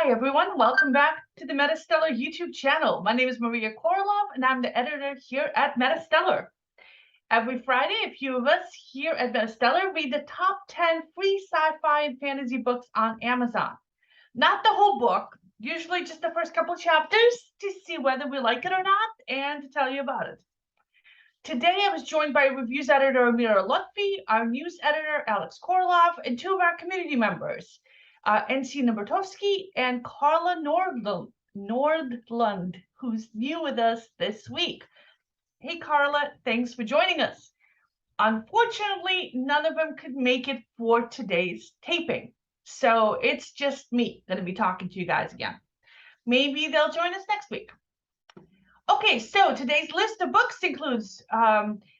Hi everyone, welcome back to the MetaStellar YouTube channel. My name is Maria KOROLOV and I'm the editor here at MetaStellar. Every Friday, a few of us here at MetaStellar read the top 10 free sci-fi and fantasy books on Amazon. Not the whole book, usually just the first couple chapters to see whether we like it or not and to tell you about it. Today I was joined by reviews editor Amira Lutfi, our news editor Alex KOROLOV, and two of our community members, NC Nabertovsky and Carla Nordlund, who's new with us this week. Hey, Carla, thanks for joining us. Unfortunately, none of them could make it for today's taping, so it's just me going to be talking to you guys again. Maybe they'll join us next week. Okay, so today's list of books includes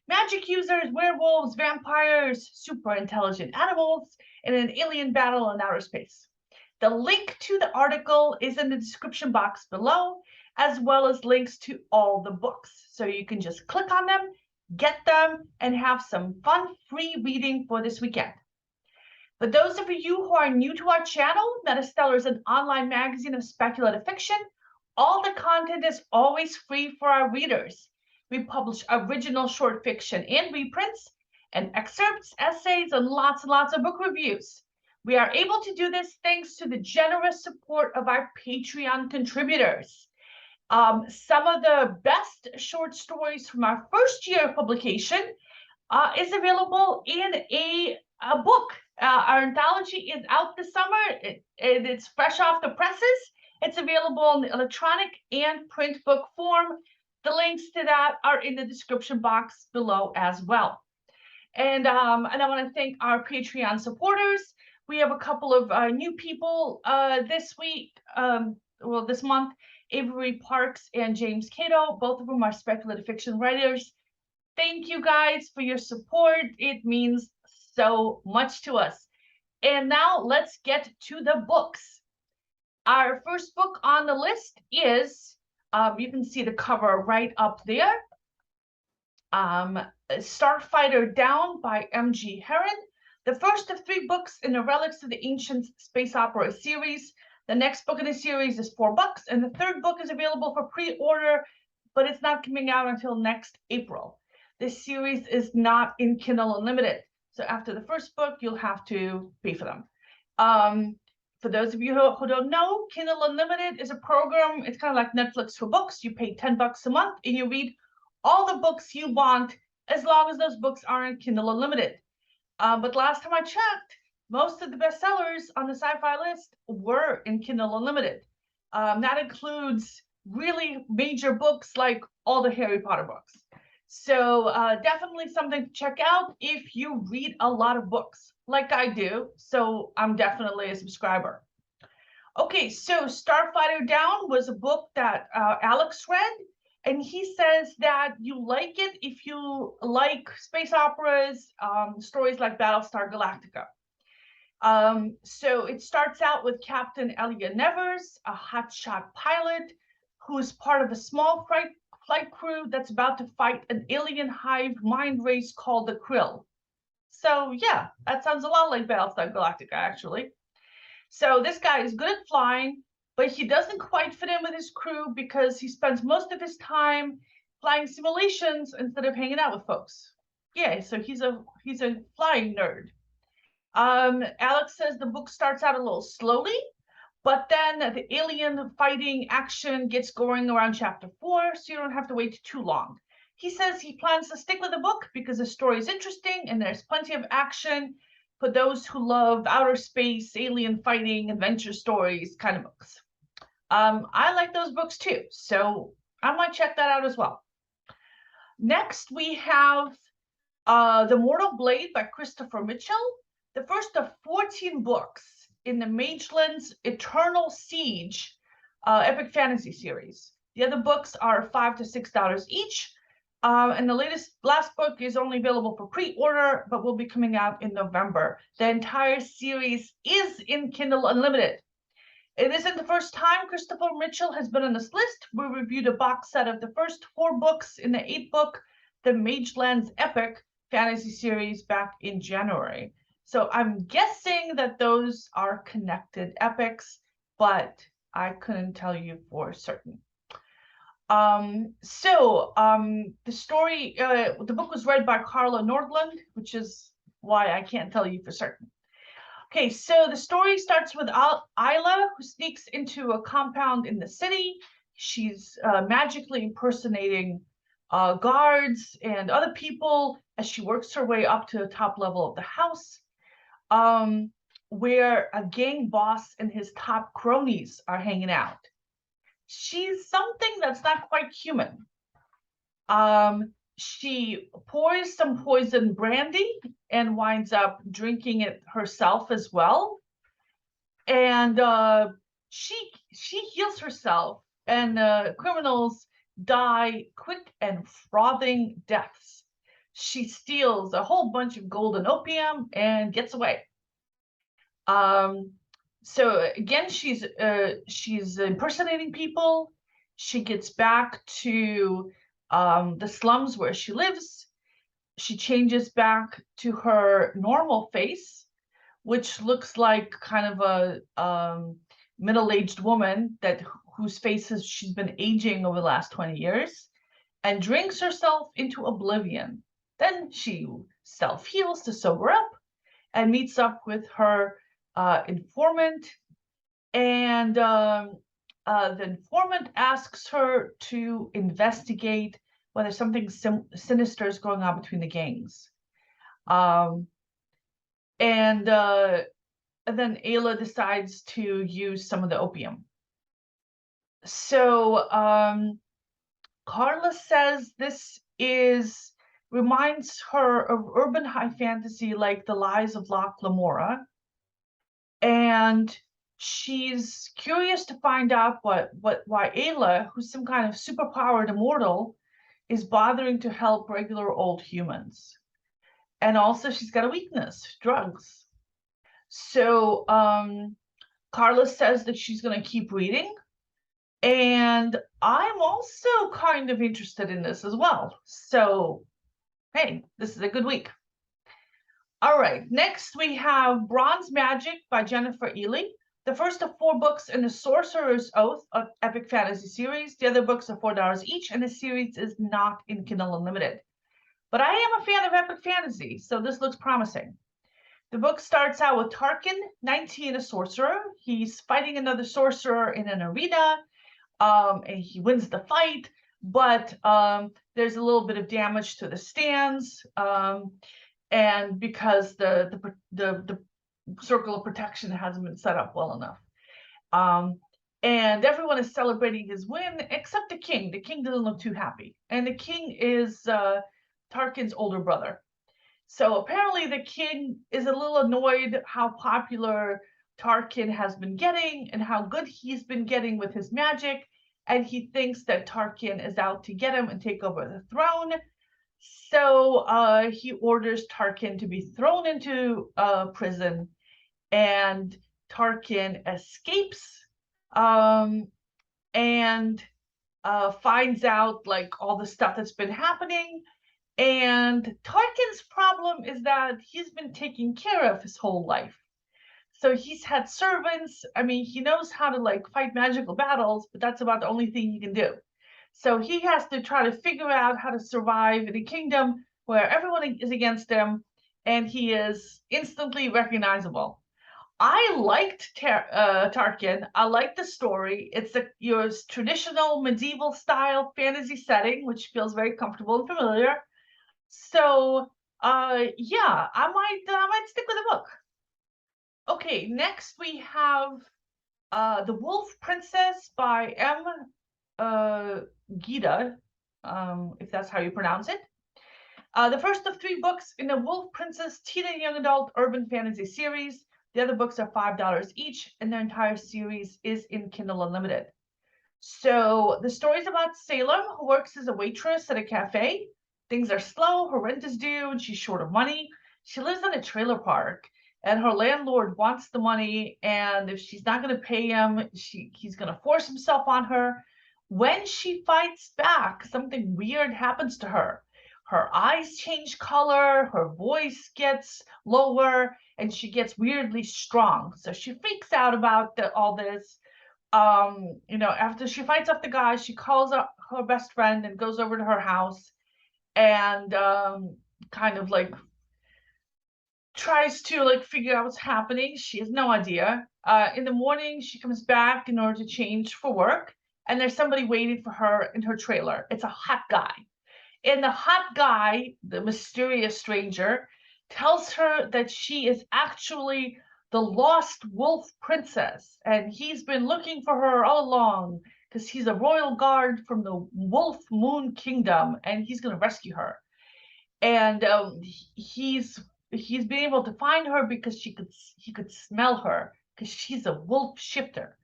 magic users, werewolves, vampires, super intelligent animals, and an alien battle in outer space. The link to the article is in the description box below, as well as links to all the books. So you can just click on them, get them, and have some fun free reading for this weekend. For those of you who are new to our channel, MetaStellar is an online magazine of speculative fiction. All the content is always free for our readers. We publish original short fiction and reprints, and excerpts, essays, and lots of book reviews. We are able to do this thanks to the generous support of our Patreon contributors. Some of the best short stories from our first year of publication is available in a book. Our anthology is out this summer. It's fresh off the presses. It's available in the electronic and print book form. The links to that are in the description box below as well. And I want to thank our Patreon supporters. We have a couple of new people this week, this month, Avery Parks and James Cato. Both of them are speculative fiction writers. Thank you guys for your support. It means so much to us. And now let's get to the books. Our first book on the list is, you can see the cover right up there, Starfighter Down by M.G. Herron, the first of 3 books in the Relics of the Ancient space opera series. The next book in the series is $4, and the third book is available for pre-order, but it's not coming out until next April. This series is not in Kindle Unlimited, so after the first book, you'll have to pay for them. For those of you who don't know, Kindle Unlimited is a program. It's kind of like Netflix for books. You pay $10 a month and you read all the books you want, as long as those books are in Kindle Unlimited. But last time I checked, most of the bestsellers on the sci-fi list were in Kindle Unlimited. That includes really major books like all the Harry Potter books. So definitely something to check out if you read a lot of books, like I do. So I'm definitely a subscriber. Okay, so Starfighter Down was a book that Alex read, and he says that you like it if you like space operas, stories like Battlestar Galactica. So it starts out with Captain Elliot Nevers, a hotshot pilot who's part of a small flight crew that's about to fight an alien hive mind race called the Krill. So yeah, that sounds a lot like Battlestar Galactica, actually. So this guy is good at flying, but he doesn't quite fit in with his crew because he spends most of his time flying simulations instead of hanging out with folks. Yeah, so he's a flying nerd. Alex says the book starts out a little slowly, but then the alien fighting action gets going around chapter 4, so you don't have to wait too long. He says he plans to stick with the book because the story is interesting and there's plenty of action for those who love outer space, alien fighting, adventure stories kind of books. I like those books too, so I might check that out as well. Next, we have The Mortal Blade by Christopher Mitchell, the first of 14 books in the Magelands Eternal Siege epic fantasy series. The other books are $5 to $6 each, and the last book is only available for pre-order, but will be coming out in November. The entire series is in Kindle Unlimited. It isn't the first time Christopher Mitchell has been on this list. We reviewed a box set of the first 4 books in the 8-book The Magelands Epic fantasy series back in January. So I'm guessing that those are connected epics, but I couldn't tell you for certain. The story, the book was read by Carla Nordlund, which is why I can't tell you for certain. Okay, so the story starts with Ealey, who sneaks into a compound in the city. She's magically impersonating guards and other people as she works her way up to the top level of the house, where a gang boss and his top cronies are hanging out. She's something that's not quite human. She pours some poison brandy and winds up drinking it herself as well. And she heals herself, and criminals die quick and frothing deaths. She steals a whole bunch of golden opium and gets away. So again, she's impersonating people. She gets back to the slums where she lives. She changes back to her normal face, which looks like kind of a middle-aged woman whose faces she's been aging over the last 20 years, and drinks herself into oblivion. Then she self-heals to sober up and meets up with her informant, and the informant asks her to investigate whether something sinister is going on between the gangs. And then Ealey decides to use some of the opium. So Carla says this reminds her of urban high fantasy like The Lies of Locke Lamora. And she's curious to find out why Ealey, who's some kind of superpowered immortal, is bothering to help regular old humans. And also she's got a weakness, drugs. So Carla says that she's going to keep reading. And I'm also kind of interested in this as well. So, hey, this is a good week. All right, next we have Bronze Magic by Jennifer Ealey, the first of 4 books in the Sorcerer's Oath of epic fantasy series. The other books are $4 each, and the series is not in Kindle Unlimited. But I am a fan of epic fantasy, so this looks promising. The book starts out with Tarkin, 19, a sorcerer. He's fighting another sorcerer in an arena, and he wins the fight, but there's a little bit of damage to the stands, and because the circle of protection hasn't been set up well enough. And everyone is celebrating his win except the king. The king doesn't look too happy, and the king is Tarkin's older brother. So apparently the king is a little annoyed how popular Tarkin has been getting and how good he's been getting with his magic, and he thinks that Tarkin is out to get him and take over the throne. So he orders Tarkin to be thrown into prison, and Tarkin escapes and finds out like all the stuff that's been happening. And Tarkin's problem is that he's been taken care of his whole life. So he's had servants. I mean, he knows how to like fight magical battles, but that's about the only thing he can do. So he has to try to figure out how to survive in a kingdom where everyone is against him, and he is instantly recognizable. I liked Tarkin. I liked the story. It's your traditional medieval style fantasy setting, which feels very comfortable and familiar. So yeah, I might stick with the book. Okay, next we have The Wolf Princess by Guida, if that's how you pronounce it. The first of 3 books in the Wolf Princess teen and young adult urban fantasy series. The other books are $5 each, and the entire series is in Kindle Unlimited. So the story is about Salem, who works as a waitress at a cafe. Things are slow, her rent is due, and she's short of money. She lives in a trailer park, and her landlord wants the money, and if she's not going to pay him, he's going to force himself on her. When she fights back, something weird happens to her. Her eyes change color, her voice gets lower, and she gets weirdly strong. So she freaks out about all this, after she fights off the guy, she calls up her best friend and goes over to her house and kind of like tries to like figure out what's happening. She has no idea. In the morning, she comes back in order to change for work, and there's somebody waiting for her in her trailer. It's a hot guy. And the hot guy, the mysterious stranger, tells her that she is actually the lost wolf princess, and he's been looking for her all along because he's a royal guard from the Wolf Moon Kingdom, and he's going to rescue her. And he's been able to find her because he could smell her because she's a wolf shifter,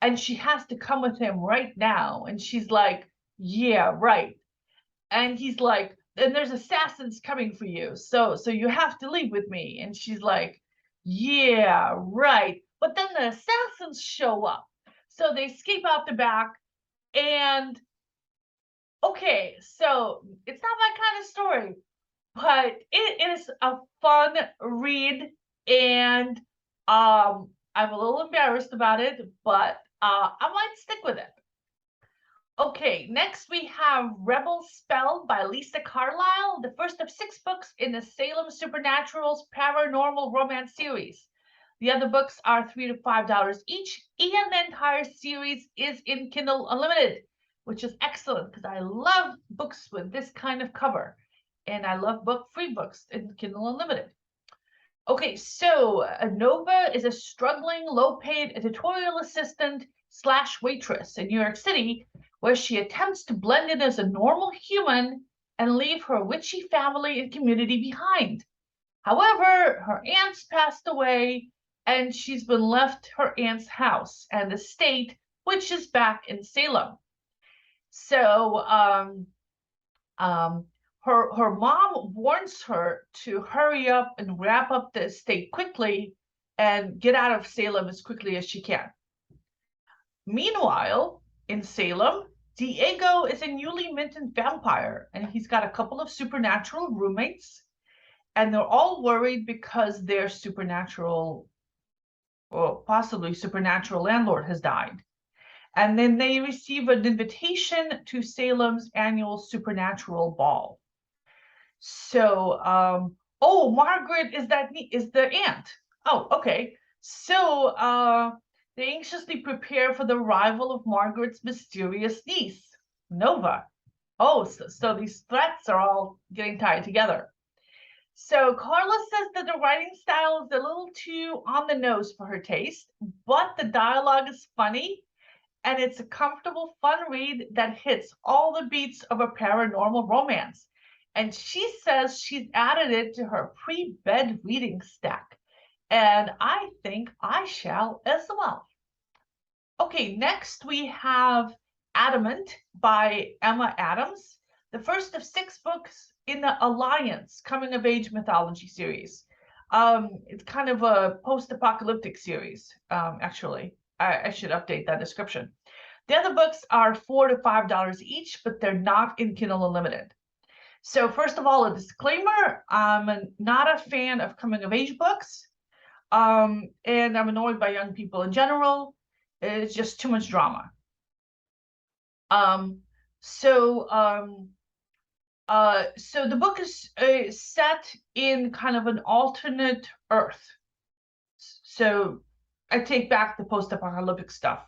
and she has to come with him right now. And she's like, yeah, right. And he's like, and there's assassins coming for you, so you have to leave with me. And she's like, yeah, right. But then the assassins show up, so they escape out the back. And okay, so it's not my kind of story, but it is a fun read, and I'm a little embarrassed about it, but I might stick with it. Okay, next we have Rebel Spell by Lisa Carlisle, the first of 6 books in the Salem Supernatural's paranormal romance series. The other books are $3 to $5 each, and the entire series is in Kindle Unlimited, which is excellent because I love books with this kind of cover, and I love free books in Kindle Unlimited. Okay, so Nova is a struggling, low-paid editorial assistant / waitress in New York City, where she attempts to blend in as a normal human and leave her witchy family and community behind. However, her aunt's passed away, and she's been left her aunt's house and estate, which is back in Salem. So, her mom warns her to hurry up and wrap up the estate quickly and get out of Salem as quickly as she can. Meanwhile, in Salem, Diego is a newly minted vampire, and he's got a couple of supernatural roommates, and they're all worried because their supernatural, or possibly supernatural landlord has died. And then they receive an invitation to Salem's annual supernatural ball. So, oh, Margaret is the aunt. Oh, okay. So, they anxiously prepare for the arrival of Margaret's mysterious niece, Nova. Oh, so these threats are all getting tied together. So Carla says that the writing style is a little too on the nose for her taste, but the dialogue is funny, and it's a comfortable, fun read that hits all the beats of a paranormal romance. And she says she's added it to her pre-bed reading stack. And I think I shall as well. Okay, next we have Adamant by Emma Adams, the first of 6 books in the Alliance coming-of-age mythology series. It's kind of a post-apocalyptic series, actually. I should update that description. The other books are $4 to $5 each, but they're not in Kindle Unlimited. So first of all, a disclaimer, I'm not a fan of coming-of-age books, and I'm annoyed by young people in general. It's just too much drama. So the book is set in kind of an alternate Earth. So I take back the post-apocalyptic stuff.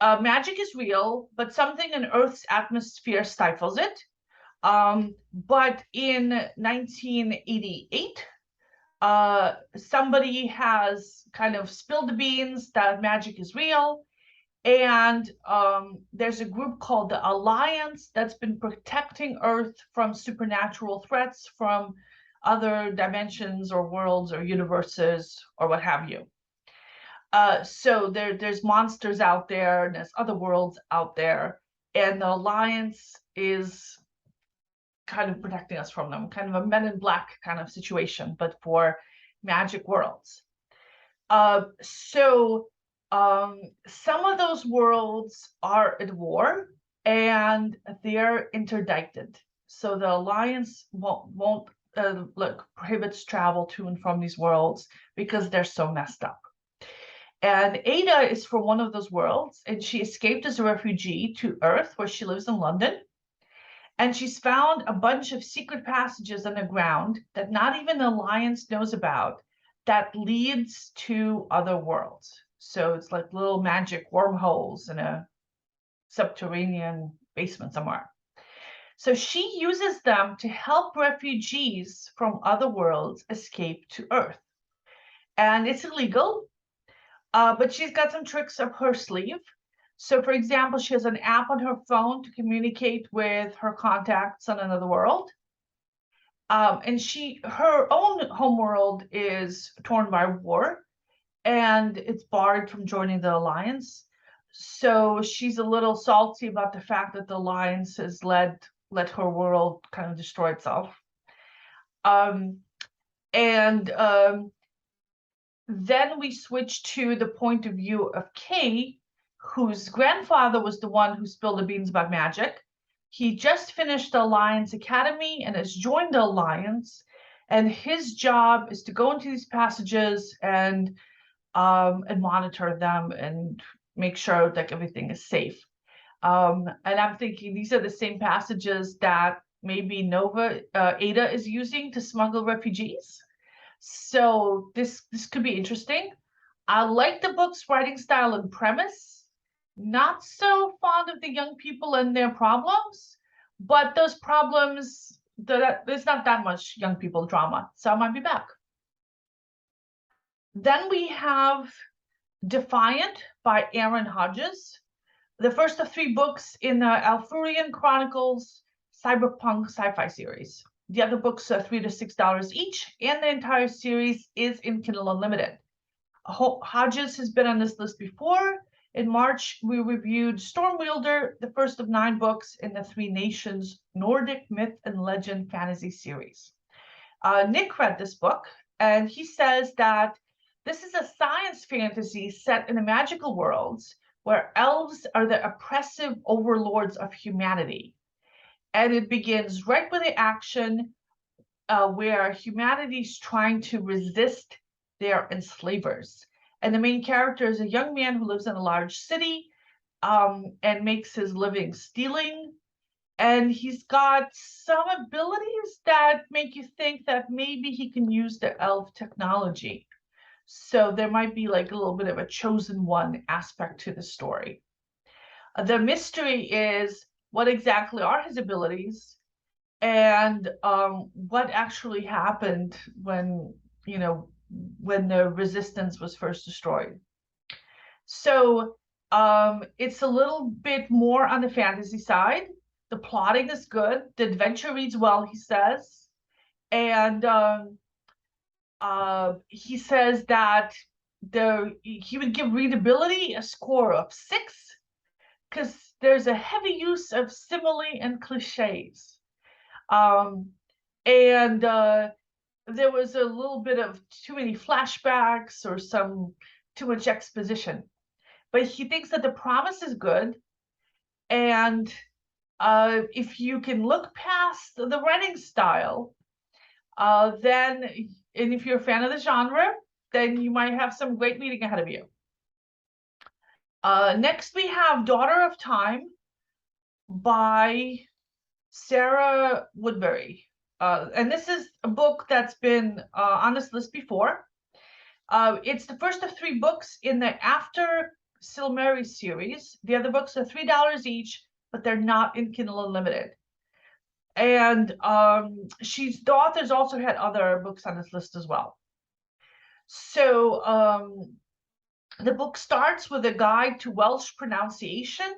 Magic is real, but something in Earth's atmosphere stifles it. But in 1988, somebody has kind of spilled the beans that magic is real, and there's a group called the Alliance that's been protecting Earth from supernatural threats from other dimensions or worlds or universes or what have you. So there's monsters out there, and there's other worlds out there, and the Alliance is kind of protecting us from them, kind of a Men in Black kind of situation, but for magic worlds. Some of those worlds are at war, and they're interdicted. So the Alliance won't prohibits travel to and from these worlds because they're so messed up. And Ada is from one of those worlds, and she escaped as a refugee to Earth, where she lives in London. And she's found a bunch of secret passages underground that not even the Alliance knows about that leads to other worlds. So it's like little magic wormholes in a subterranean basement somewhere. So she uses them to help refugees from other worlds escape to Earth. And it's illegal, but she's got some tricks up her sleeve. So, for example, she has an app on her phone to communicate with her contacts on another world. And her own homeworld is torn by war, and it's barred from joining the Alliance. So she's a little salty about the fact that the Alliance has let her world kind of destroy itself. Then we switch to the point of view of Kay, whose grandfather was the one who spilled the beans about magic. He just finished the Alliance Academy and has joined the Alliance, and his job is to go into these passages and monitor them and make sure that everything is safe. And I'm thinking these are the same passages that maybe Ada is using to smuggle refugees. So this could be interesting. I like the book's writing style and premise. Not so fond of the young people and their problems, but those problems, there's not that much young people drama, so I might be back. Then we have Defiant by Aaron Hodges, the first of 3 books in the Alfurian Chronicles cyberpunk sci-fi series. The other books are $3 to $6 each, and the entire series is in Kindle Unlimited. Hodges has been on this list before. In March, we reviewed Stormwielder, the first of 9 books in the 3 Nations Nordic Myth and Legend fantasy series. Nick read this book, and he says that this is a science fantasy set in the magical worlds where elves are the oppressive overlords of humanity. And it begins right with the action where humanity's trying to resist their enslavers. And the main character is a young man who lives in a large city and makes his living stealing. And he's got some abilities that make you think that maybe he can use the elf technology. So there might be like a little bit of a chosen one aspect to the story. The mystery is what exactly are his abilities and what actually happened when the resistance was first destroyed. So it's a little bit more on the fantasy side. The plotting is good. The adventure reads well, he says. And he says that he would give readability a score of 6 because there's a heavy use of simile and cliches. There was a little bit of too many flashbacks or too much exposition. But he thinks that the promise is good. And if you can look past the writing style, and if you're a fan of the genre, then you might have some great reading ahead of you. Next, we have Daughter of Time by Sarah Woodbury. And this is a book that's been on this list before. It's the first of 3 books in the After Silmeri series. The other books are $3 each, but they're not in Kindle Unlimited. And the author's also had other books on this list as well. So the book starts with a guide to Welsh pronunciation,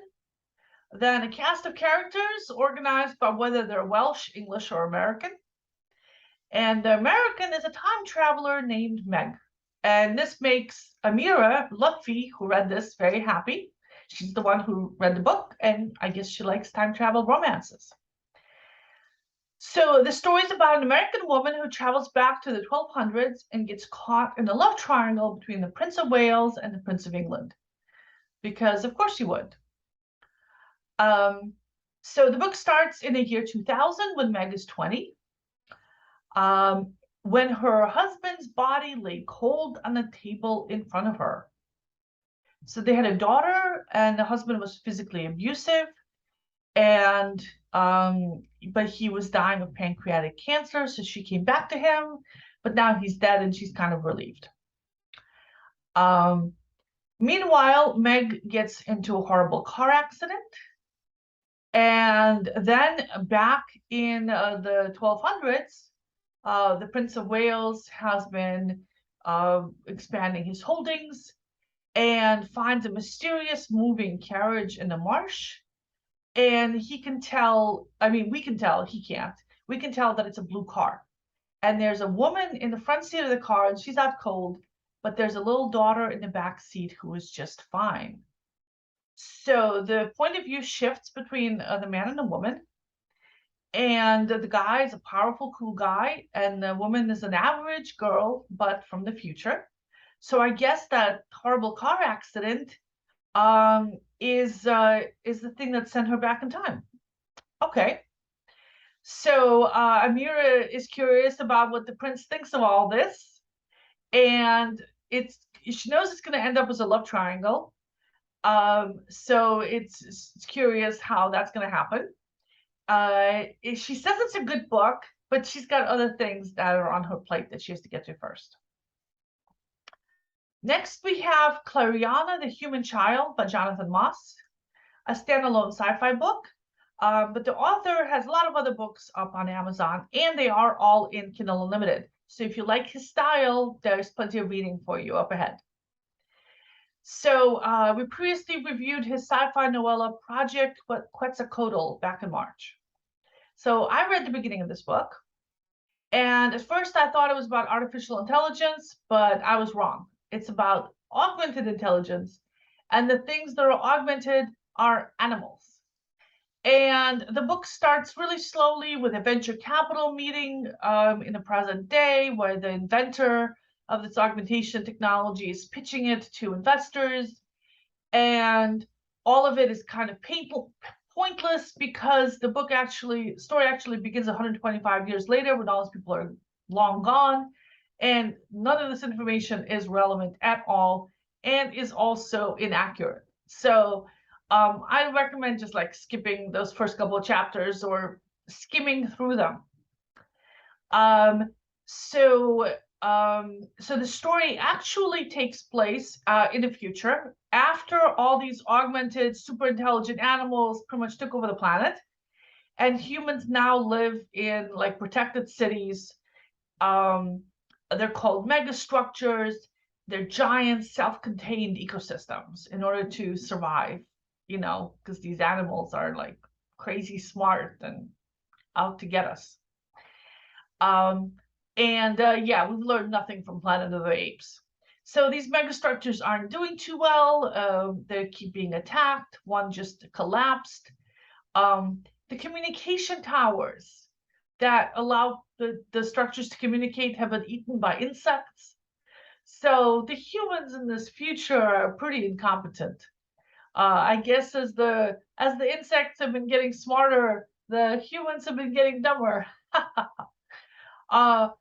then a cast of characters organized by whether they're Welsh, English, or American. And the American is a time traveler named Meg. And this makes Amira Lutfi, who read this, very happy. She's the one who read the book, and I guess she likes time travel romances. So the story is about an American woman who travels back to the 1200s and gets caught in a love triangle between the Prince of Wales and the Prince of England. Because of course you would. So the book starts in the year 2000 when Meg is 20. When her husband's body lay cold on the table in front of her. So they had a daughter, and the husband was physically abusive, and but he was dying of pancreatic cancer, so she came back to him, but now he's dead, and she's kind of relieved. Meanwhile, Meg gets into a horrible car accident, and then back in the 1200s, the Prince of Wales has been expanding his holdings and finds a mysterious moving carriage in the marsh. And he can tell, I mean, we can tell, he can't. We can tell that it's a blue car. And there's a woman in the front seat of the car, and she's out cold, but there's a little daughter in the back seat who is just fine. So the point of view shifts between the man and the woman. And the guy is a powerful, cool guy, and the woman is an average girl, but from the future. So I guess that horrible car accident is the thing that sent her back in time. Okay. So Amira is curious about what the prince thinks of all this, and she knows it's going to end up as a love triangle. So it's curious how that's going to happen. She says it's a good book, but she's got other things that are on her plate that she has to get to first. Next, we have Clareana, the Human Child by Jonathan Maas, a standalone sci-fi book. But the author has a lot of other books up on Amazon, and they are all in Kindle Unlimited. So if you like his style, there's plenty of reading for you up ahead. So we previously reviewed his sci-fi novella Project Quetzalcoatl back in March. So I read the beginning of this book, and at first I thought it was about artificial intelligence, but I was wrong. It's about augmented intelligence, and the things that are augmented are animals. And the book starts really slowly with a venture capital meeting in the present day, where the inventor of this augmentation technology is pitching it to investors. And all of it is kind of pointless, because the story actually begins 125 years later when all these people are long gone. And none of this information is relevant at all and is also inaccurate. So I recommend just like skipping those first couple of chapters or skimming through them. So the story actually takes place in the future, after all these augmented, super intelligent animals pretty much took over the planet, and humans now live in like protected cities. They're called megastructures. They're giant, self-contained ecosystems in order to survive, because these animals are like crazy smart and out to get us. Yeah, we've learned nothing from Planet of the Apes. So these megastructures aren't doing too well. They keep being attacked. One just collapsed. The communication towers that allow the structures to communicate have been eaten by insects. So the humans in this future are pretty incompetent. I guess as the insects have been getting smarter, the humans have been getting dumber. But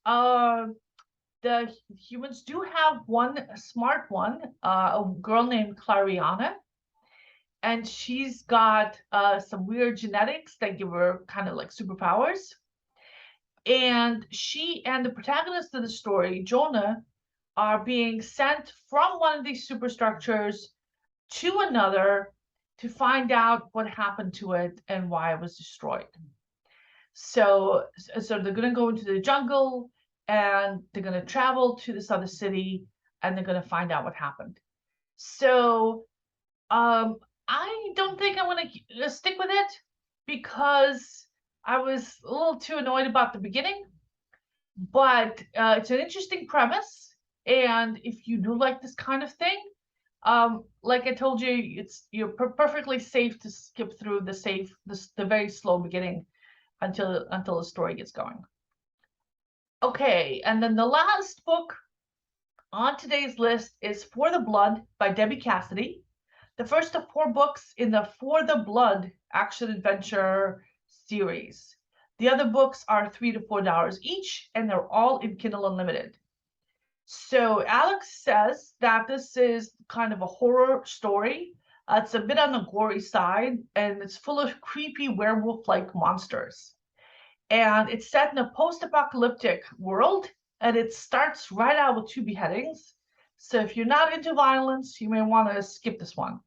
the humans do have one smart one, a girl named Clareana, and she's got some weird genetics that give her kind of like superpowers. And she and the protagonist of the story, Jonah, are being sent from one of these superstructures to another to find out what happened to it and why it was destroyed. So they're going to go into the jungle, and they're going to travel to this other city, and they're going to find out what happened. So I don't think I want to stick with it, because I was a little too annoyed about the beginning. But it's an interesting premise, and if you do like this kind of thing, like I told you, you're perfectly safe to skip through the very slow beginning until the story gets going. Okay, and then the last book on today's list is For the Blood by Debbie Cassidy, the first of 4 books in the For the Blood action-adventure series. The other books are $3 to $4 each, and they're all in Kindle Unlimited. So So Alex says that this is kind of a horror story. It's a bit on the gory side, and it's full of creepy werewolf-like monsters. And it's set in a post-apocalyptic world, and it starts right out with 2 beheadings. So if you're not into violence, you may want to skip this one.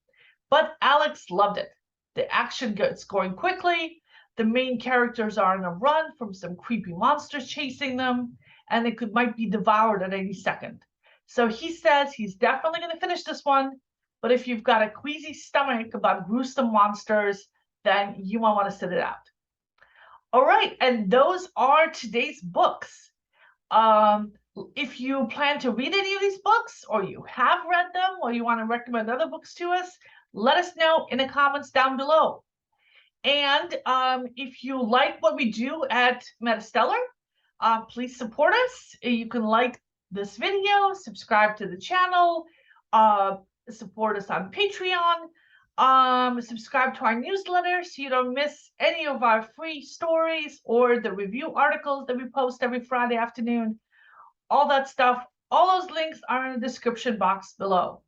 But Alex loved it. The action gets going quickly. The main characters are on a run from some creepy monsters chasing them, and it might be devoured at any second. So he says he's definitely going to finish this one, but if you've got a queasy stomach about gruesome monsters, then you might want to sit it out. All right, and those are today's books. If you plan to read any of these books, or you have read them, or you want to recommend other books to us, let us know in the comments down below. And if you like what we do at MetaStellar, please support us. You can like this video, subscribe to the channel, support us on Patreon, subscribe to our newsletter so you don't miss any of our free stories or the review articles that we post every Friday afternoon. All that stuff, all those links are in the description box below.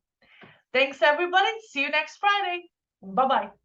Thanks, everybody. See you next Friday. Bye-bye.